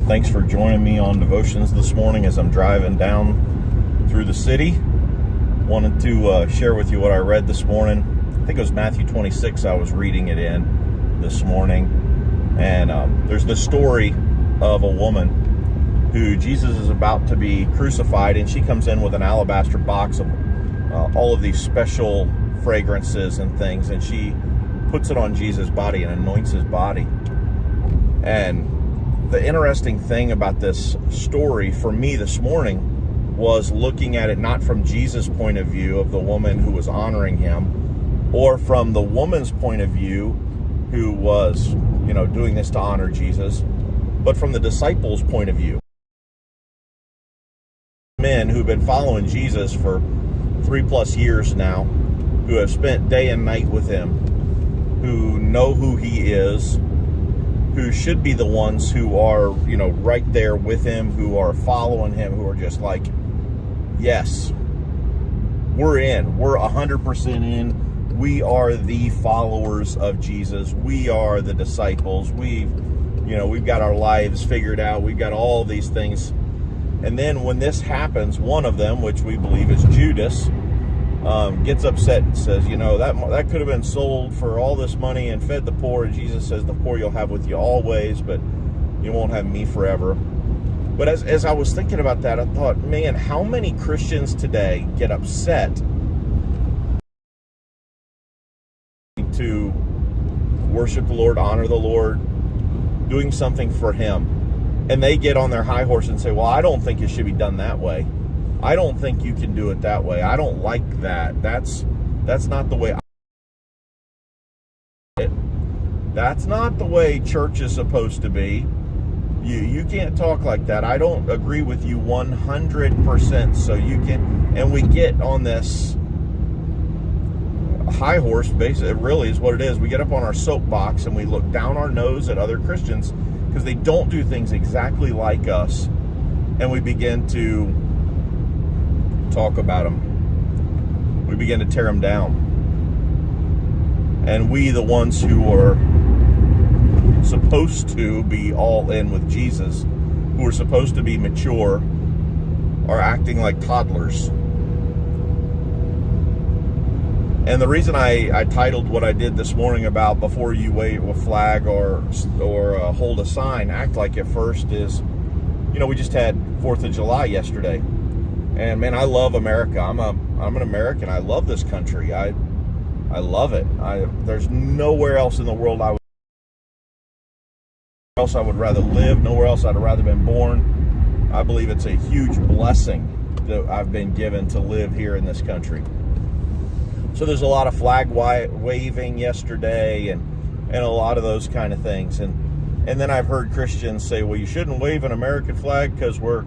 Thanks for joining me on Devotions this morning as I'm driving down through the city. Wanted to share with you what I read this morning. I think it was Matthew 26 I was reading it in this morning. And there's the story of a woman who Jesus is about to be crucified, and she comes in with an alabaster box of all of these special fragrances and things, and she puts it on Jesus' body and anoints his body. And the interesting thing about this story for me this morning was looking at it not from Jesus' point of view of the woman who was honoring him, or from the woman's point of view who was, doing this to honor Jesus, but from the disciples' point of view. Men who've been following Jesus for 3+ years now, who have spent day and night with him, who know who he is, who should be the ones who are, right there with him, who are following him, who are just like, yes, we're in. We're 100% in. We are the followers of Jesus. We are the disciples. We've got our lives figured out. We've got all these things. And then when this happens, one of them, which we believe is Judas, gets upset and says, that could have been sold for all this money and fed the poor. And Jesus says, the poor you'll have with you always, but you won't have me forever. But as I was thinking about that, I thought, man, how many Christians today get upset to worship the Lord, honor the Lord, doing something for him, and they get on their high horse and say, well, I don't think it should be done that way. I don't think you can do it that way. I don't like that. That's not the way That's not the way church is supposed to be. You can't talk like that. I don't agree with you 100%. So you can, and we get on this high horse, basically, it really is what it is. We get up on our soapbox and we look down our nose at other Christians because they don't do things exactly like us, and we begin to talk about them. We begin to tear them down. And we, the ones who are supposed to be all in with Jesus, who are supposed to be mature, are acting like toddlers. And the reason I titled what I did this morning about before you wave a flag or hold a sign, act like it first, is, we just had 4th of July yesterday. And man, I love America. I'm an American. I love this country. I love it. There's nowhere else in the world I would rather live. Nowhere else I'd rather been born. I believe it's a huge blessing that I've been given to live here in this country. So there's a lot of flag waving yesterday and a lot of those kind of things. And then I've heard Christians say, well, you shouldn't wave an American flag because we're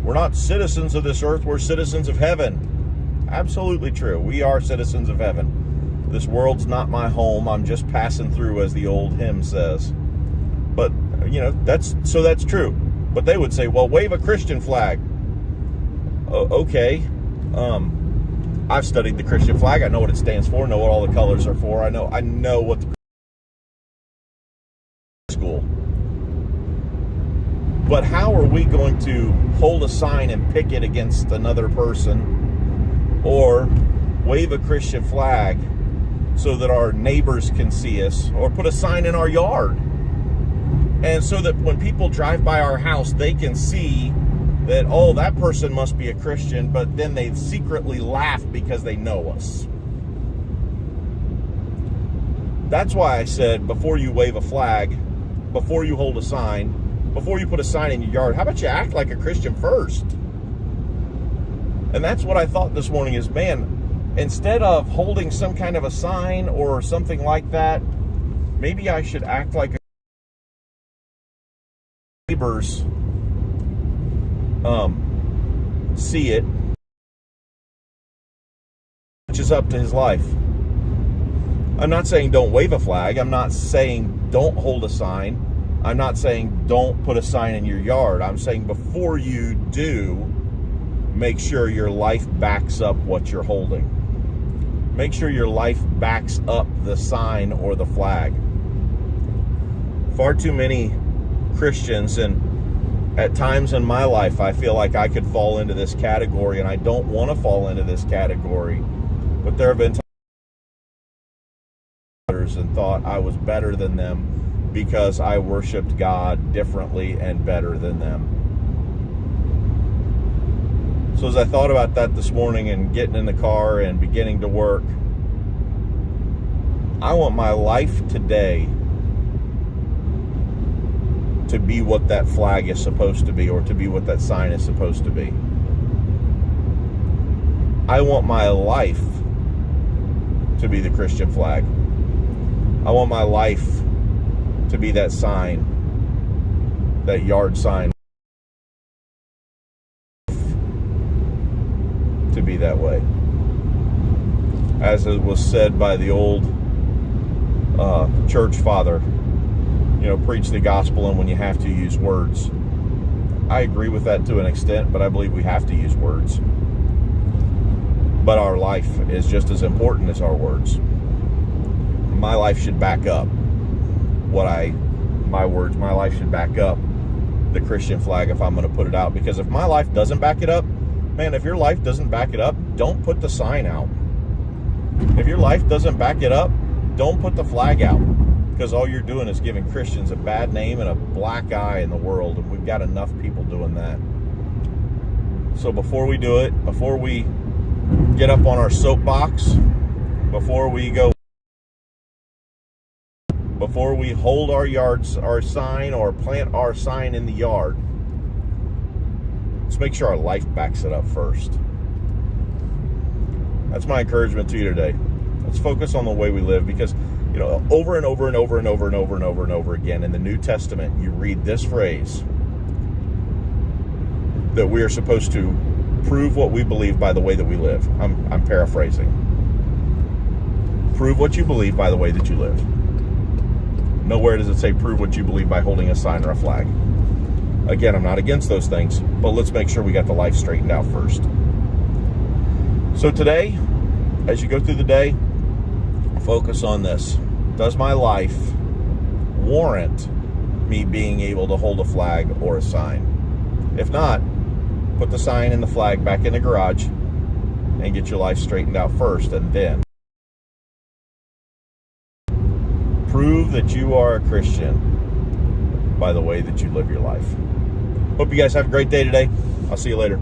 not citizens of this earth, we're citizens of heaven. Absolutely true. We are citizens of heaven. This world's not my home. I'm just passing through, as the old hymn says. But, that's true. But they would say, well, wave a Christian flag. Okay. I've studied the Christian flag. I know what it stands for, know what all the colors are for. I know what the school. But how are we going to hold a sign and pick it against another person, or wave a Christian flag so that our neighbors can see us, or put a sign in our yard, and so that when people drive by our house, they can see that, oh, that person must be a Christian, but then they secretly laugh because they know us. That's why I said, before you wave a flag, before you hold a sign, before you put a sign in your yard, how about you act like a Christian first? And that's what I thought this morning is, man, instead of holding some kind of a sign or something like that, maybe I should act like a neighbors see it, which is up to his life. I'm not saying don't wave a flag. I'm not saying don't hold a sign. I'm not saying don't put a sign in your yard. I'm saying before you do, make sure your life backs up what you're holding. Make sure your life backs up the sign or the flag. Far too many Christians, and At times in my life, I feel like I could fall into this category, and I don't want to fall into this category. But there have been times and thought I was better than them because I worshiped God differently and better than them. So as I thought about that this morning and getting in the car and beginning to work, I want my life today to be what that flag is supposed to be, or to be what that sign is supposed to be. I want my life to be the Christian flag. I want my life to be that sign, that yard sign, to be that way. As it was said by the old church father, preach the gospel, and when you have to, use words. I agree with that to an extent, but I believe we have to use words. But our life is just as important as our words. My life should back up my words. My life should back up the Christian flag if I'm going to put it out. Because if my life doesn't back it up, man, if your life doesn't back it up, don't put the sign out. If your life doesn't back it up, don't put the flag out. Because all you're doing is giving Christians a bad name and a black eye in the world, and we've got enough people doing that. So before we do it, before we get up on our soapbox, before we hold our sign or plant our sign in the yard, let's make sure our life backs it up first. That's my encouragement to you today. Let's focus on the way we live, because over and over and over and over and over and over and over again in the New Testament, you read this phrase that we are supposed to prove what we believe by the way that we live. I'm paraphrasing. Prove what you believe by the way that you live. Nowhere does it say prove what you believe by holding a sign or a flag. Again, I'm not against those things, but let's make sure we got the life straightened out first. So today, as you go through the day, focus on this. Does my life warrant me being able to hold a flag or a sign? If not, put the sign and the flag back in the garage and get your life straightened out first, and then prove that you are a Christian by the way that you live your life. Hope you guys have a great day today. I'll see you later.